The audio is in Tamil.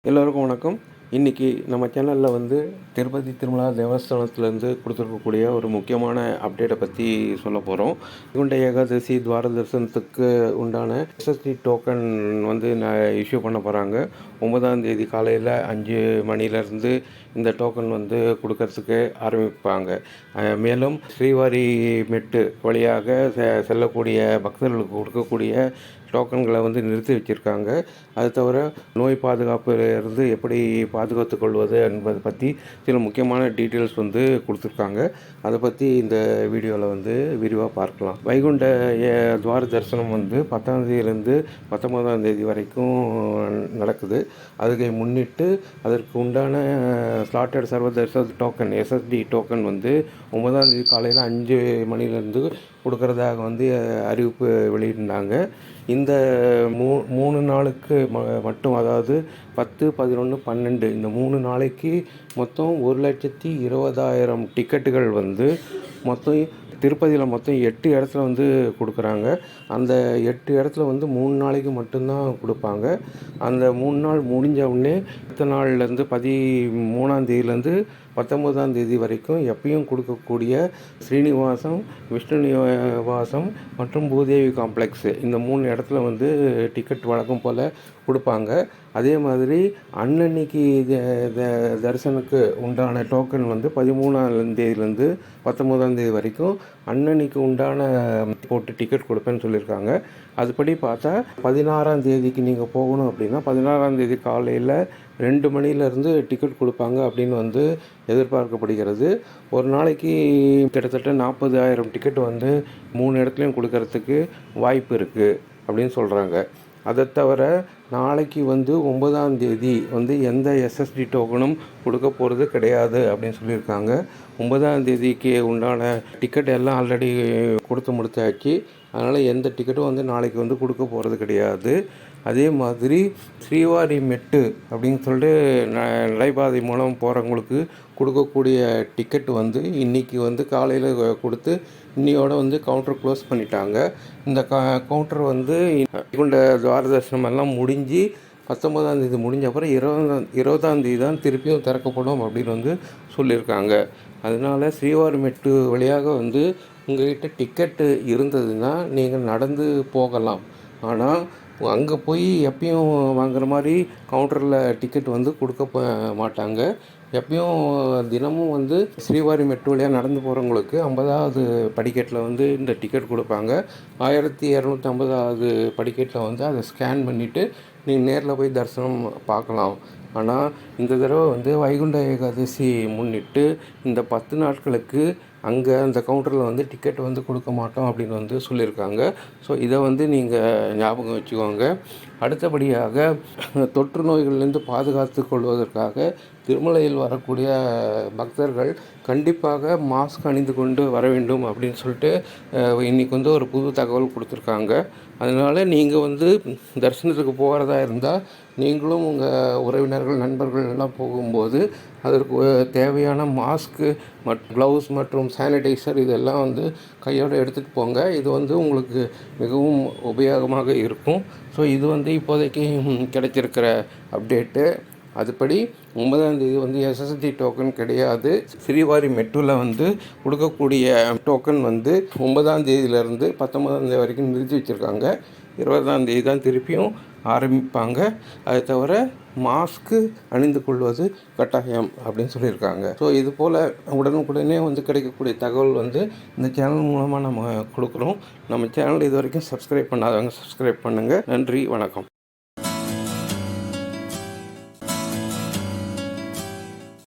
எல்லோருக்கும் வணக்கம். இன்றைக்கி நம்ம சேனலில் வந்து திருப்பதி திருமலா தேவஸ்தானத்துலேருந்து கொடுத்துருக்கக்கூடிய ஒரு முக்கியமான அப்டேட்டை பற்றி சொல்ல போகிறோம். வைகுண்ட ஏகாதசி துவார தரிசனத்துக்கு உண்டான எஸ்எஸ்டி டோக்கன் வந்து இஷ்யூ பண்ண போகிறாங்க. 9ஆம் தேதி காலையில் 5 மணிலேருந்து இந்த டோக்கன் வந்து கொடுக்கறதுக்கு ஆரம்பிப்பாங்க. மேலும் ஸ்ரீவாரி மெட்டு வழியாக செல்லக்கூடிய பக்தர்களுக்கு கொடுக்கக்கூடிய டோக்கன்களை வந்து நிறுத்தி வச்சுருக்காங்க. அது தவிர நோய் பாதுகாப்பிலிருந்து எப்படி பாதுகாத்து கொள்வது என்பதை பற்றி சில முக்கியமான டீட்டெயில்ஸ் வந்து கொடுத்துருக்காங்க. அதை பற்றி இந்த வீடியோவில் வந்து விரிவாக பார்க்கலாம். வைகுண்ட துவார தரிசனம் வந்து 10ஆம் தேதியிலேருந்து 19ஆம் தேதி வரைக்கும் நடக்குது. அதுக்கு முன்னிட்டு அதற்கு உண்டான ஸ்லாட்டட் சர்வ தரிசன டோக்கன் எஸ்எஸ்டி டோக்கன் வந்து 9ஆம் தேதி காலையில் 5 மணிலேருந்து கொடுக்கறதாக வந்து அறிவிப்பு வெளியிட்டாங்க. இந்த 3 நாளுக்கு மட்டும், அதாவது 10, 11, 12 இந்த 3 நாளைக்கு மொத்தம் 1,20,000 டிக்கெட்டுகள் வந்து மொத்தம் திருப்பதியில் மொத்தம் 8 இடத்துல வந்து கொடுக்குறாங்க. அந்த 8 இடத்துல வந்து 3 நாளைக்கு மட்டும்தான் கொடுப்பாங்க. அந்த 3 நாள் முடிஞ்ச உடனே அடுத்த நாள்லேருந்து 13ஆம் தேதியிலேருந்து 19ஆம் தேதி வரைக்கும் எப்பயும் கொடுக்கக்கூடிய ஸ்ரீனிவாசம், விஷ்ணு நிவாசம் மற்றும் பூதேவி காம்ப்ளெக்ஸு இந்த 3 இடத்துல வந்து டிக்கெட் வழக்கம் போல் கொடுப்பாங்க. அதே மாதிரி அன்னன்னைக்கு தரிசனுக்கு உண்டான டோக்கன் வந்து 13ஆம் தேதியிலேருந்து 19ஆம் தேதி வரைக்கும் அன்னன்னைக்கு உண்டான போட்டு டிக்கெட் கொடுப்பேன்னு சொல்லியிருக்காங்க. அதுபடி பார்த்தா 16ஆம் தேதிக்கு நீங்கள் போகணும் அப்படின்னா 16ஆம் தேதி காலையில் 2 மணிலேருந்து டிக்கெட் கொடுப்பாங்க அப்படின்னு வந்து எதிர்பார்க்கப்படுகிறது. ஒரு நாளைக்கு கிட்டத்தட்ட 40,000 டிக்கெட் வந்து 3 இடத்துலையும் கொடுக்கறதுக்கு வாய்ப்பு இருக்குது அப்படின்னு சொல்கிறாங்க. அதை தவிர நாளைக்கு வந்து 9ஆம் தேதி வந்து எந்த எஸ்எஸ்டி டோக்கனும் கொடுக்க போகிறது கிடையாது அப்படின்னு சொல்லியிருக்காங்க. 9ஆம் தேதிக்கு உண்டான டிக்கெட் எல்லாம் ஆல்ரெடி கொடுத்து முடிச்சாச்சு. அதனால் எந்த டிக்கெட்டும் வந்து நாளைக்கு வந்து கொடுக்க போகிறது கிடையாது. அதே மாதிரி ஸ்ரீவாரி மெட்டு அப்படின்னு சொல்லிட்டு நடைபாதை மூலம் போகிறவங்களுக்கு கொடுக்கக்கூடிய டிக்கெட் வந்து இன்றைக்கி வந்து காலையில் கொடுத்து இன்னையோட வந்து கவுண்டர் க்ளோஸ் பண்ணிட்டாங்க. இந்த கவுண்டர் வந்து வைகுண்ட துவார தரிசனம் எல்லாம் முடிஞ்சு 19ஆம் தேதி முடிஞ்ச அப்புறம் 20ஆம் தேதி தான் திருப்பியும் திறக்கப்படும் அப்படின்னு வந்து சொல்லியிருக்காங்க. அதனால் ஸ்ரீவாரி மெட்டு வழியாக வந்து உங்கள்கிட்ட டிக்கெட்டு இருந்ததுன்னா நீங்கள் நடந்து போகலாம். ஆனால் அங்கே போய் எப்பயும் வாங்குகிற மாதிரி கவுண்டரில் டிக்கெட் வந்து கொடுக்க மாட்டாங்க. எப்பயும் தினமும் வந்து ஸ்ரீவாரி மெட்டு வழியாக நடந்து போகிறவங்களுக்கு 50ஆவது படிக்கட்டில் வந்து இந்த டிக்கெட் கொடுப்பாங்க. 1250ஆவது படிக்கட்டில் வந்து அதை ஸ்கேன் பண்ணிவிட்டு நீங்கள் நேரில் போய் தரிசனம் பார்க்கலாம். ஆனால் இந்த தடவை வந்து வைகுண்ட ஏகாதசி முன்னிட்டு இந்த 10 நாட்களுக்கு அங்கே அந்த கவுண்டரில் வந்து டிக்கெட் வந்து கொடுக்க மாட்டோம் அப்படின்னு வந்து சொல்லியிருக்காங்க. ஸோ இதை வந்து நீங்கள் ஞாபகம் வச்சுக்கோங்க. அடுத்தபடியாக தொற்று நோய்கள்லேருந்து பாதுகாத்து கொள்வதற்காக திருமலையில் வரக்கூடிய பக்தர்கள் கண்டிப்பாக மாஸ்க் அணிந்து கொண்டு வர வேண்டும் அப்படின்னு சொல்லிட்டு இன்றைக்கி வந்து ஒரு புது தகவல் கொடுத்துருக்காங்க. அதனால் நீங்கள் வந்து தரிசனத்துக்கு போகிறதா இருந்தால் நீங்களும் உங்கள் உறவினர்கள் நண்பர்கள் எல்லாம் போகும்போது அதற்கு தேவையான மாஸ்க்கு க்ளவுஸ் மற்றும் சானிடைசர் இதெல்லாம் வந்து கையோடு எடுத்துகிட்டு போங்க. இது வந்து உங்களுக்கு மிகவும் உபயோகமாக இருக்கும். ஸோ இது வந்து இப்போதைக்கு கிடைச்சிருக்கிற அப்டேட்டு. அதுபடி 9ஆம் தேதி வந்து எஸ்எஸ்டி டோக்கன் கிடையாது. ஸ்ரீவாரி மெட்டுவில் வந்து கொடுக்கக்கூடிய டோக்கன் வந்து 9ஆம் தேதியிலேருந்து 19ஆம் தேதி வரைக்கும் நிறுத்தி வச்சுருக்காங்க. 20ஆம் தேதி தான் திருப்பியும் ஆரம்பிப்பாங்க. அது தவிர மாஸ்க்கு அணிந்து கொள்வது கட்டாயம் அப்படின்னு சொல்லியிருக்காங்க. ஸோ இது போல் உடனுக்குடனே வந்து கிடைக்கக்கூடிய தகவல் வந்து இந்த சேனல் மூலமாக நம்ம கொடுக்குறோம். நம்ம சேனல் இது வரைக்கும் சப்ஸ்கிரைப் பண்ணாதவங்க சப்ஸ்கிரைப் பண்ணுங்கள். நன்றி, வணக்கம்.